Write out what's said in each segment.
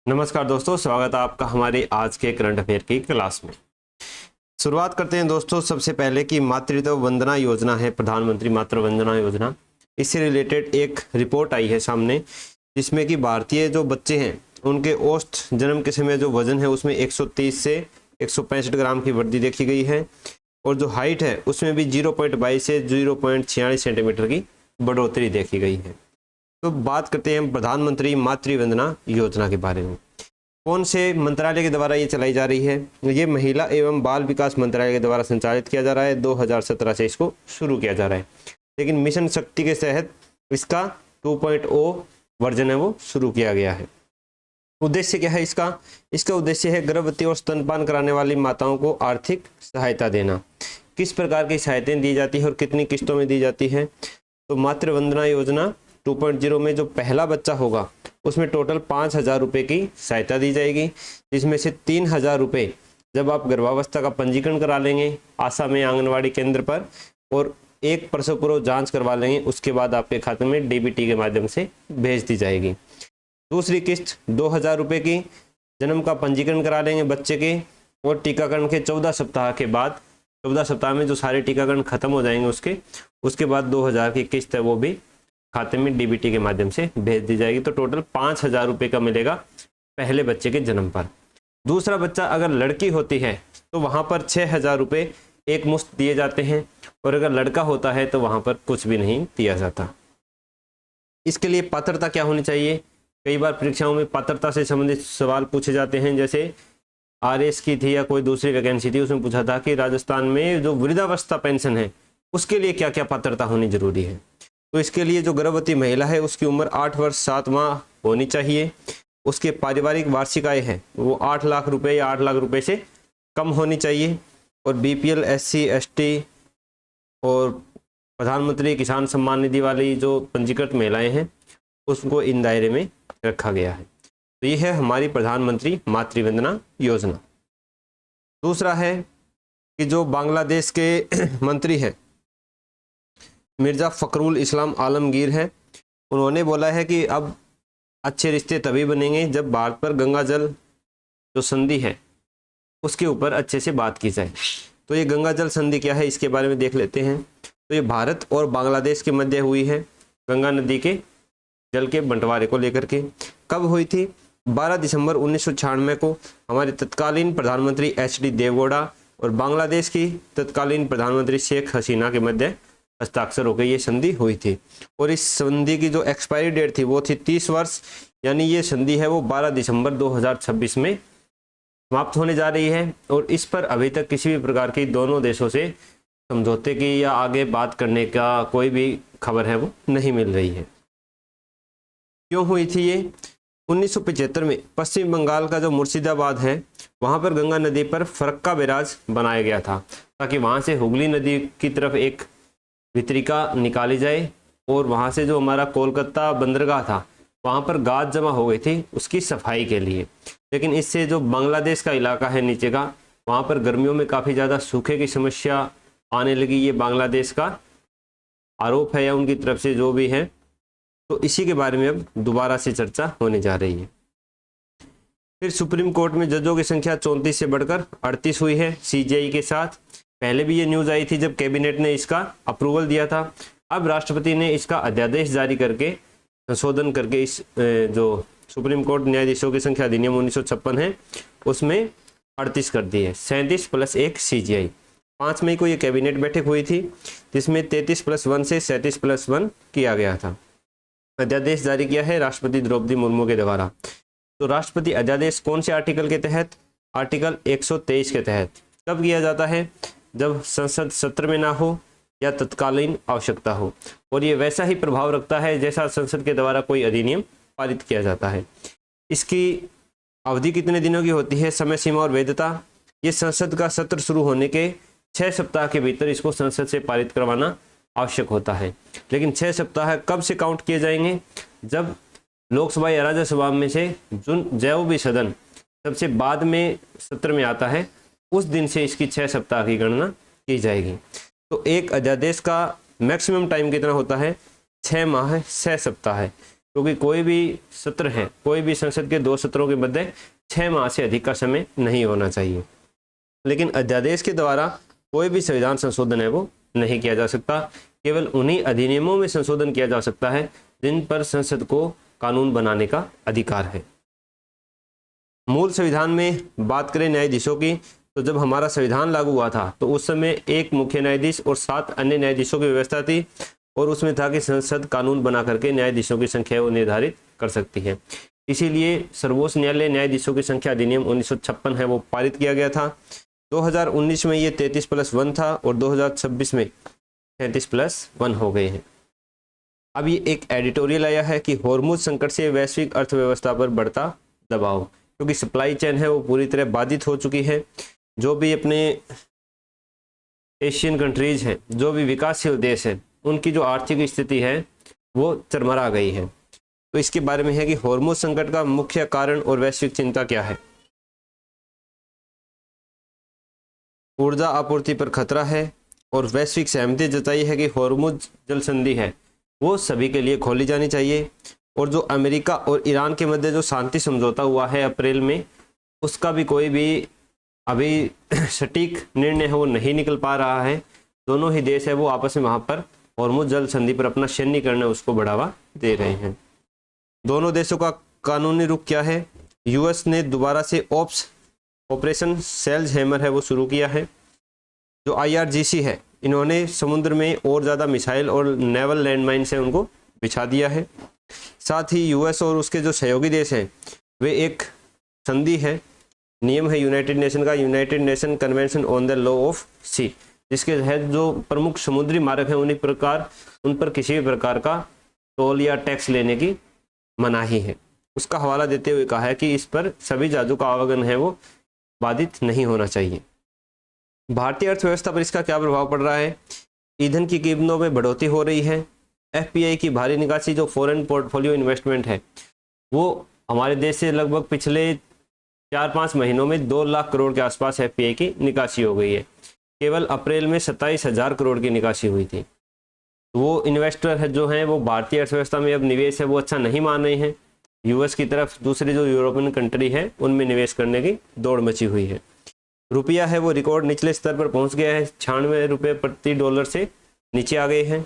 नमस्कार दोस्तों, स्वागत है आपका हमारे आज के करंट अफेयर की क्लास में। शुरुआत करते हैं दोस्तों सबसे पहले कि मातृत्व वंदना योजना है, प्रधानमंत्री मातृ वंदना योजना। इससे रिलेटेड एक रिपोर्ट आई है सामने, जिसमें कि भारतीय जो बच्चे हैं उनके औसत जन्म के समय जो वजन है उसमें 130 से 165 ग्राम की वृद्धि देखी गई है और जो हाइट है उसमें भी 0.22 से 0.46 सेंटीमीटर की बढ़ोतरी देखी गई है। तो बात करते हैं प्रधानमंत्री मातृ वंदना योजना के बारे में। कौन से मंत्रालय के द्वारा ये चलाई जा रही है? ये महिला एवं बाल विकास मंत्रालय के द्वारा संचालित किया जा रहा है। 2017 से इसको शुरू किया जा रहा है, लेकिन मिशन शक्ति के तहत इसका 2.0 वर्जन है वो शुरू किया गया है। उद्देश्य क्या है इसका उद्देश्य है गर्भवती और स्तनपान कराने वाली माताओं को आर्थिक सहायता देना। किस प्रकार की सहायताएं दी जाती है और कितनी किस्तों में दी जाती है? तो मातृ वंदना योजना 2.0 में जो पहला बच्चा होगा उसमें टोटल 5,000 रुपये की सहायता दी जाएगी, जिसमें से 3,000 रुपये जब आप गर्भावस्था का पंजीकरण करा लेंगे आशा में आंगनवाड़ी केंद्र पर और एक प्रसव पूर्व जांच करवा लेंगे, उसके बाद आपके खाते में डीबीटी के माध्यम से भेज दी जाएगी। दूसरी किस्त 2,000 रुपये की जन्म का पंजीकरण करा लेंगे बच्चे के और टीकाकरण के 14 सप्ताह के बाद, 14 सप्ताह में जो सारे टीकाकरण खत्म हो जाएंगे उसके बाद 2,000 की किस्त है वो भी खाते में डीबीटी के माध्यम से भेज दी जाएगी। तो टोटल 5,000 रुपये का मिलेगा पहले बच्चे के जन्म पर। दूसरा बच्चा अगर लड़की होती है तो वहाँ पर 6,000 रुपये एक मुश्त दिए जाते हैं और अगर लड़का होता है तो वहाँ पर कुछ भी नहीं दिया जाता। इसके लिए पात्रता क्या होनी चाहिए? कई बार परीक्षाओं में पात्रता से संबंधित सवाल पूछे जाते हैं, जैसे आरएस की थी या कोई दूसरी वैकेंसी थी, उसमें पूछा था कि राजस्थान में जो वृद्धावस्था पेंशन है उसके लिए क्या क्या पात्रता होनी जरूरी है। तो इसके लिए जो गर्भवती महिला है उसकी उम्र 8 वर्ष 7 माह होनी चाहिए, उसके पारिवारिक वार्षिक आय है वो 8 लाख रुपए या 8 लाख रुपए से कम होनी चाहिए और बीपीएल, एससी, एसटी और प्रधानमंत्री किसान सम्मान निधि वाली जो पंजीकृत महिलाएं हैं उसको इन दायरे में रखा गया है। तो ये है हमारी प्रधानमंत्री मातृ वंदना योजना। दूसरा है कि जो बांग्लादेश के मंत्री हैं मिर्जा फखरुल इस्लाम आलमगीर है, उन्होंने बोला है कि अब अच्छे रिश्ते तभी बनेंगे जब भारत पर गंगा जल जो संधि है उसके ऊपर अच्छे से बात की जाए। तो ये गंगा जल संधि क्या है इसके बारे में देख लेते हैं। तो ये भारत और बांग्लादेश के मध्य हुई है गंगा नदी के जल के बंटवारे को लेकर के। कब हुई थी? 12 दिसंबर 1996 को हमारे तत्कालीन प्रधानमंत्री HD देवगौड़ा और बांग्लादेश की तत्कालीन प्रधानमंत्री शेख हसीना के मध्य हस्ताक्षर होकर ये संधि हुई थी और इस संधि की जो एक्सपायरी डेट थी वो थी 30 वर्ष, यानी ये संधि है वो 12 दिसंबर 2026 में समाप्त होने जा रही है और इस पर अभी तक किसी भी प्रकार की दोनों देशों से समझौते की या आगे बात करने का कोई भी खबर है वो नहीं मिल रही है। क्यों हुई थी ये? 1975 में पश्चिम बंगाल का जो मुर्शिदाबाद है वहाँ पर गंगा नदी पर फरक्का बैराज बनाया गया था ताकि वहाँ से हुगली नदी की तरफ एक वितरिका निकाली जाए और वहाँ से जो हमारा कोलकाता बंदरगाह था वहाँ पर गाद जमा हो गई थी उसकी सफाई के लिए। लेकिन इससे जो बांग्लादेश का इलाका है नीचे का वहाँ पर गर्मियों में काफ़ी ज़्यादा सूखे की समस्या आने लगी। ये बांग्लादेश का आरोप है या उनकी तरफ से जो भी है, तो इसी के बारे में अब दोबारा से चर्चा होने जा रही है। फिर सुप्रीम कोर्ट में जजों की संख्या 34 से बढ़कर 38 हुई है CJI के साथ। पहले भी ये न्यूज़ आई थी जब कैबिनेट ने इसका अप्रूवल दिया था। अब राष्ट्रपति ने इसका अध्यादेश जारी करके संशोधन करके इस जो सुप्रीम कोर्ट न्यायाधीशों की संख्या अधिनियम 1956 है उसमें 38 कर दी है। 37 + 1 CJI। 5 मई को ये कैबिनेट बैठक हुई थी जिसमें 33+1 से 37+1 किया गया था। अध्यादेश जारी किया है राष्ट्रपति द्रौपदी मुर्मू के द्वारा। तो राष्ट्रपति अध्यादेश कौन से आर्टिकल के तहत? आर्टिकल 123 के तहत। कब किया जाता है? जब संसद सत्र में ना हो या तत्कालीन आवश्यकता हो, और ये वैसा ही प्रभाव रखता है जैसा संसद के द्वारा कोई अधिनियम पारित किया जाता है। इसकी अवधि कितने दिनों की होती है? समय सीमा और वैधता। ये संसद का सत्र शुरू होने के 6 सप्ताह के भीतर इसको संसद से पारित करवाना आवश्यक होता है। लेकिन 6 सप्ताह कब से काउंट किए जाएंगे? जब लोकसभा या राज्यसभा में से जो भी सदन सबसे बाद में सत्र में आता है उस दिन से इसकी 6 सप्ताह की गणना की जाएगी। तो एक अध्यादेश का मैक्सिमम टाइम कितना होता है? 6 माह 6 सप्ताह है। क्योंकि कोई भी सत्र है, कोई भी संसद के 2 सत्रों के मध्य 6 माह से अधिक का समय नहीं होना चाहिए। लेकिन अध्यादेश के द्वारा कोई भी संविधान संशोधन है वो नहीं किया जा सकता, केवल उन्हीं अधिनियमों में संशोधन किया जा सकता है जिन पर संसद को कानून बनाने का अधिकार है। मूल संविधान में बात करें न्यायाधीशों की, तो जब हमारा संविधान लागू हुआ था तो उस समय 1 मुख्य न्यायाधीश और 7 अन्य न्यायाधीशों की व्यवस्था थी, और उसमें था कि संसद कानून बना करके न्यायाधीशों की संख्या वो निर्धारित कर सकती है। इसीलिए सर्वोच्च न्यायालय न्यायाधीशों की संख्या अधिनियम 1956 है वो पारित किया गया था। 2019 में ये 33+1 था और 2026 में 33+1 हो गए हैं। अब ये एक एडिटोरियल आया है कि हॉर्मुज संकट से वैश्विक अर्थव्यवस्था पर बढ़ता दबाव, क्योंकि सप्लाई चेन है वो पूरी तरह बाधित हो चुकी है। जो भी अपने एशियन कंट्रीज हैं, जो भी विकासशील देश हैं, उनकी जो आर्थिक स्थिति है वो चरमरा गई है। तो इसके बारे में है कि हॉर्मुज संकट का मुख्य कारण और वैश्विक चिंता क्या है। ऊर्जा आपूर्ति पर खतरा है और वैश्विक सहमति जताई है कि हॉर्मुज जल संधि है वो सभी के लिए खोली जानी चाहिए, और जो अमेरिका और ईरान के मध्य जो शांति समझौता हुआ है अप्रैल में, उसका भी कोई भी अभी सटीक निर्णय है वो नहीं निकल पा रहा है। दोनों ही देश है वो आपस में वहाँ पर हॉर्मुज जल संधि पर अपना सैन्यीकरण है उसको बढ़ावा दे रहे हैं। दोनों देशों का कानूनी रुख क्या है। यूएस ने दोबारा से ऑपरेशन सेल्ज हैमर है वो शुरू किया है। जो IRGC है, इन्होंने समुद्र में और ज़्यादा मिसाइल और नेवल लैंडमाइन से उनको बिछा दिया है। साथ ही यूएस और उसके जो सहयोगी देश हैं वे एक संधि है, नियम है यूनाइटेड नेशन का, United Nation Convention on the law of sea, जिसके तहत जो प्रमुख समुद्री मार्ग हैं उन पर किसी भी प्रकार का टोल या टैक्स लेने की मनाही है। उसका हवाला देते हुए कहा है कि इस पर सभी जहाजों का आवागमन है वो बाधित नहीं होना चाहिए। भारतीय अर्थव्यवस्था पर इसका क्या प्रभाव पड़ रहा है। ईंधन की कीमतों में बढ़ोतरी हो रही है। FPI की भारी निकासी जो फॉरेन पोर्टफोलियो इन्वेस्टमेंट है वो हमारे देश से लगभग पिछले 4-5 महीनों में 2 लाख करोड़ के आसपास FPI की निकासी हो गई है। केवल अप्रैल में 27,000 करोड़ की निकासी हुई थी। वो इन्वेस्टर है जो हैं वो भारतीय अर्थव्यवस्था में अब निवेश है वो अच्छा नहीं मान रहे हैं। यूएस की तरफ दूसरी जो यूरोपियन कंट्री है उनमें निवेश करने की दौड़ मची हुई है। रुपया है वो रिकॉर्ड निचले स्तर पर पहुंच गया है, 96 रुपये प्रति डॉलर से नीचे आ गए हैं।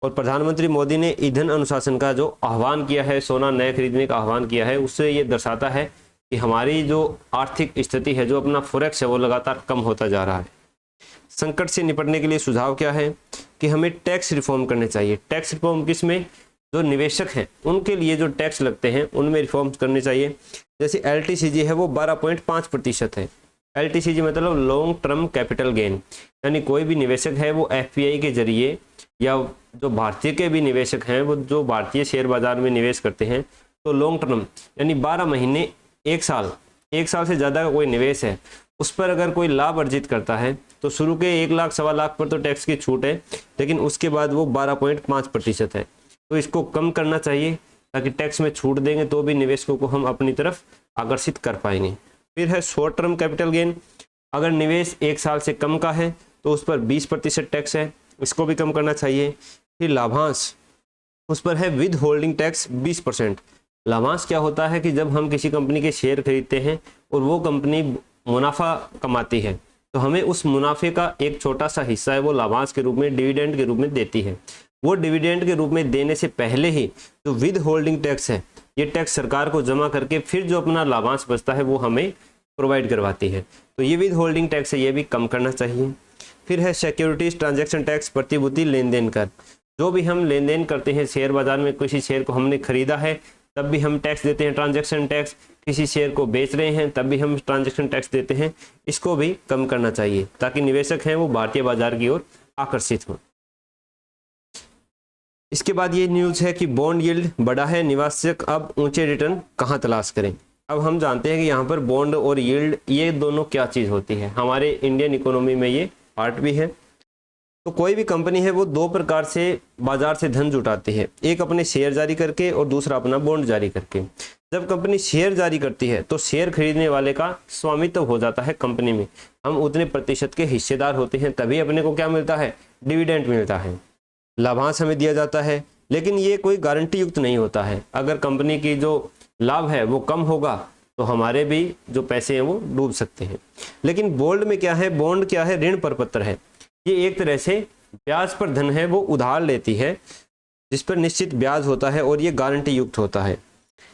और प्रधानमंत्री मोदी ने ईंधन अनुशासन का जो आह्वान किया है, सोना नए खरीदने का आह्वान किया है, उससे ये दर्शाता है कि हमारी जो आर्थिक स्थिति है, जो अपना फॉरेक्स है वो लगातार कम होता जा रहा है। संकट से निपटने के लिए सुझाव क्या है कि हमें टैक्स रिफॉर्म करने चाहिए। टैक्स रिफॉर्म किसमें, जो निवेशक हैं उनके लिए जो टैक्स लगते हैं उनमें रिफॉर्म करने चाहिए। जैसे LTCG है वो 12.5% है। LTCG मतलब लॉन्ग टर्म कैपिटल गेन, यानी कोई भी निवेशक है वो FPI के जरिए या जो भारतीय के भी निवेशक हैं वो जो भारतीय शेयर बाजार में निवेश करते हैं तो लॉन्ग टर्म यानी 12 महीने, 1 साल से ज़्यादा का कोई निवेश है, उस पर अगर कोई लाभ अर्जित करता है तो शुरू के 1 लाख सवा लाख पर तो टैक्स की छूट है, लेकिन उसके बाद वो 12.5% है। तो इसको कम करना चाहिए ताकि टैक्स में छूट देंगे तो भी निवेशकों को हम अपनी तरफ आकर्षित कर पाएंगे। फिर है शॉर्ट टर्म कैपिटल गेन, अगर निवेश 1 साल से कम का है तो उस पर 20% टैक्स है, इसको भी कम करना चाहिए। फिर लाभांश, उस पर है विद होल्डिंग टैक्स 20%। लाभांश क्या होता है कि जब हम किसी कंपनी के शेयर खरीदते हैं और वो कंपनी मुनाफा कमाती है तो हमें उस मुनाफे का एक छोटा सा हिस्सा है वो लाभांश के रूप में, डिविडेंड के रूप में देती है। वो डिविडेंड के रूप में देने से पहले ही जो विद होल्डिंग टैक्स है, ये टैक्स सरकार को जमा करके फिर जो अपना लाभांश बचता है वो हमें प्रोवाइड करवाती है। तो ये विद होल्डिंग टैक्स है, ये भी कम करना चाहिए। फिर है सिक्योरिटीज ट्रांजैक्शन टैक्स, प्रतिभूति लेन देन कर। जो भी हम लेन देन करते हैं शेयर बाजार में, किसी शेयर को हमने खरीदा है तब भी हम टैक्स देते हैं, ट्रांजैक्शन टैक्स। किसी शेयर को बेच रहे हैं तब भी हम ट्रांजैक्शन टैक्स देते हैं, इसको भी कम करना चाहिए ताकि निवेशक हैं वो भारतीय बाजार की ओर आकर्षित हों। इसके बाद ये न्यूज़ है कि बॉन्ड यील्ड बढ़ा है, निवेशक अब ऊंचे रिटर्न कहाँ तलाश करें। अब हम जानते हैं कि यहाँ पर बॉन्ड और यील्ड ये दोनों क्या चीज़ होती है, हमारे इंडियन इकोनॉमी में ये पार्ट भी है। तो कोई भी कंपनी है वो 2 प्रकार से बाजार से धन जुटाती है, एक अपने शेयर जारी करके और दूसरा अपना बॉन्ड जारी करके। जब कंपनी शेयर जारी करती है तो शेयर खरीदने वाले का स्वामित्व हो जाता है कंपनी में, हम उतने प्रतिशत के हिस्सेदार होते हैं, तभी अपने को क्या मिलता है, डिविडेंड मिलता है, लाभांश हमें दिया जाता है। लेकिन ये कोई गारंटी युक्त नहीं होता है। अगर कंपनी की जो लाभ है वो कम होगा तो हमारे भी जो पैसे हैं वो डूब सकते हैं। लेकिन बॉन्ड में क्या है, बॉन्ड क्या है, ऋण प्रपत्र है। ये एक तरह से ब्याज पर धन है वो उधार लेती है, जिस पर निश्चित ब्याज होता है और ये गारंटी युक्त होता है।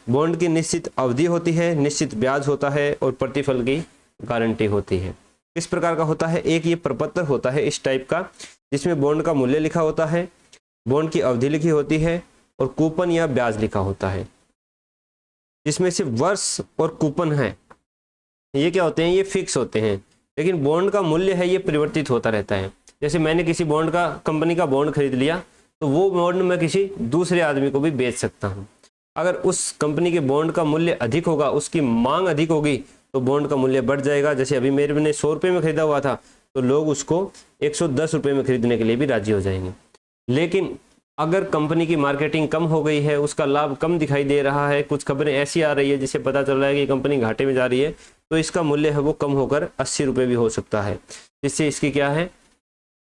बॉन्ड की निश्चित अवधि होती है, निश्चित ब्याज होता है और प्रतिफल की गारंटी होती है। किस प्रकार का होता है, एक ये प्रपत्र होता है इस टाइप का, जिसमें बॉन्ड का मूल्य लिखा होता है, बॉन्ड की अवधि लिखी होती है और कूपन या ब्याज लिखा होता है। जिसमें से वर्ष और कूपन है ये क्या होते हैं, ये फिक्स होते हैं। लेकिन बॉन्ड का मूल्य है ये परिवर्तित होता रहता है। जैसे मैंने किसी बॉन्ड का, कंपनी का बॉन्ड खरीद लिया तो वो बॉन्ड मैं किसी दूसरे आदमी को भी बेच सकता हूँ। अगर उस कंपनी के बॉन्ड का मूल्य अधिक होगा, उसकी मांग अधिक होगी, तो बॉन्ड का मूल्य बढ़ जाएगा। जैसे अभी मेरे ने 100 रुपये में खरीदा हुआ था तो लोग उसको 110 रुपये में खरीदने के लिए भी राजी हो जाएंगे। लेकिन अगर कंपनी की मार्केटिंग कम हो गई है, उसका लाभ कम दिखाई दे रहा है, कुछ खबरें ऐसी आ रही है जिससे पता चल रहा है कि कंपनी घाटे में जा रही है, तो इसका मूल्य है वो कम होकर 80 रुपये भी हो सकता है। जिससे इसकी क्या है,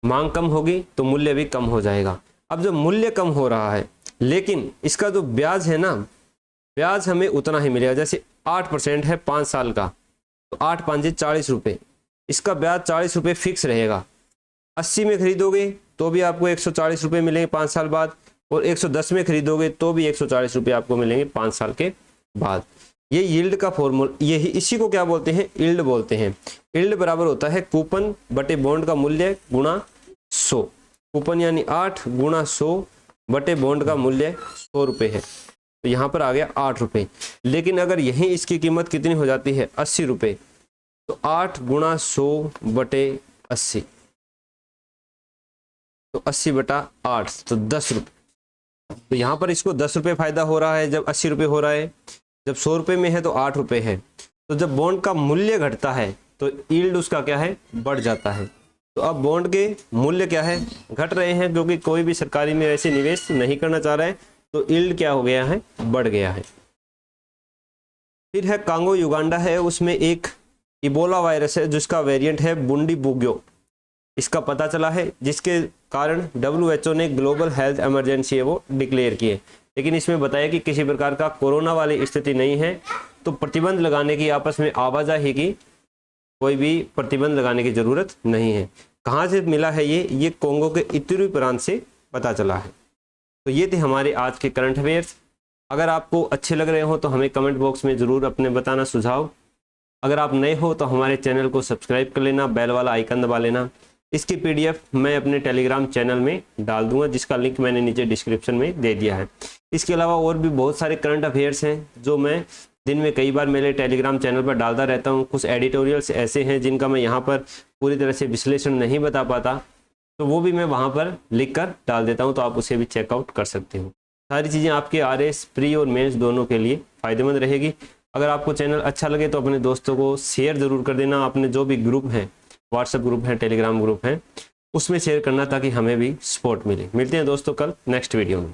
मांग कम होगी तो मूल्य भी कम हो जाएगा। अब जो मूल्य कम हो रहा है लेकिन इसका जो ब्याज है ना, ब्याज हमें उतना ही मिलेगा। जैसे 8% है 5 साल का, तो 8 5 40 रुपये, इसका ब्याज 40 रुपये फिक्स रहेगा। 80 में खरीदोगे तो भी आपको 140 रुपये मिलेंगे 5 साल बाद, और 110 में खरीदोगे तो भी 140 रुपये आपको मिलेंगे 5 साल के बाद। ये यील्ड का फॉर्मूला, यही इसी को क्या बोलते हैं, यील्ड बोलते हैं। यील्ड बराबर होता है कूपन बटे बॉन्ड का मूल्य गुणा 100। कूपन यानी 8 गुणा 100 बटे बॉन्ड का मूल्य 100 रुपये है, तो यहाँ पर आ गया 8 रुपये। लेकिन अगर यहीं इसकी कीमत कितनी हो जाती है, 80 रुपये, तो 8 गुणा 100 बटे 80, तो 80 बटा 8, तो 10 रुपये। तो यहाँ पर इसको 10 रुपये फायदा हो रहा है जब 80 रुपये हो रहा है। जब 100 रुपये में है तो 8 रुपये है। तो जब बॉन्ड का मूल्य घटता है तो यील्ड उसका क्या है, बढ़ जाता है। तो अब बॉन्ड के मूल्य क्या है, घट रहे हैं, क्योंकि कोई भी सरकारी में ऐसे निवेश नहीं करना चाह रहा है, तो यील्ड क्या हो गया है, बढ़ गया है। फिर है कांगो युगांडा है, उसमें एक इबोला वायरस है जिसका वेरिएंट है बुंडीबुग्यो, इसका पता चला है, जिसके कारण WHO ने ग्लोबल हेल्थ इमरजेंसी है वो डिक्लेयर की है। लेकिन इसमें बताया कि किसी प्रकार का कोरोना वाली स्थिति नहीं है, तो प्रतिबंध लगाने की, आपस में आवाजाही की कोई भी प्रतिबंध लगाने की जरूरत नहीं है। कहाँ से मिला है ये कोंगो के इतुरी प्रांत से पता चला है। तो ये थे हमारे आज के करंट अफेयर्स। अगर आपको अच्छे लग रहे हो तो हमें कमेंट बॉक्स में ज़रूर अपने बताना सुझाव। अगर आप नए हो तो हमारे चैनल को सब्सक्राइब कर लेना, बेल वाला आइकन दबा लेना। इसकी PDF मैं अपने टेलीग्राम चैनल में डाल दूंगा, जिसका लिंक मैंने नीचे डिस्क्रिप्शन में दे दिया है। इसके अलावा और भी बहुत सारे करंट अफेयर्स हैं जो मैं दिन में कई बार मेरे टेलीग्राम चैनल पर डालता रहता हूँ। कुछ एडिटोरियल्स ऐसे हैं जिनका मैं यहाँ पर पूरी तरह से विश्लेषण नहीं बता पाता, तो वो भी मैं वहाँ पर लिख कर डाल देता हूँ, तो आप उसे भी चेकआउट कर सकते हो। सारी चीज़ें आपके RS प्री और मेंस दोनों के लिए फ़ायदेमंद रहेगी। अगर आपको चैनल अच्छा लगे तो अपने दोस्तों को शेयर ज़रूर कर देना। अपने जो भी ग्रुप हैं, व्हाट्सएप ग्रुप है, टेलीग्राम ग्रुप है, उसमें शेयर करना ताकि हमें भी सपोर्ट मिले। मिलते हैं दोस्तों कल नेक्स्ट वीडियो में।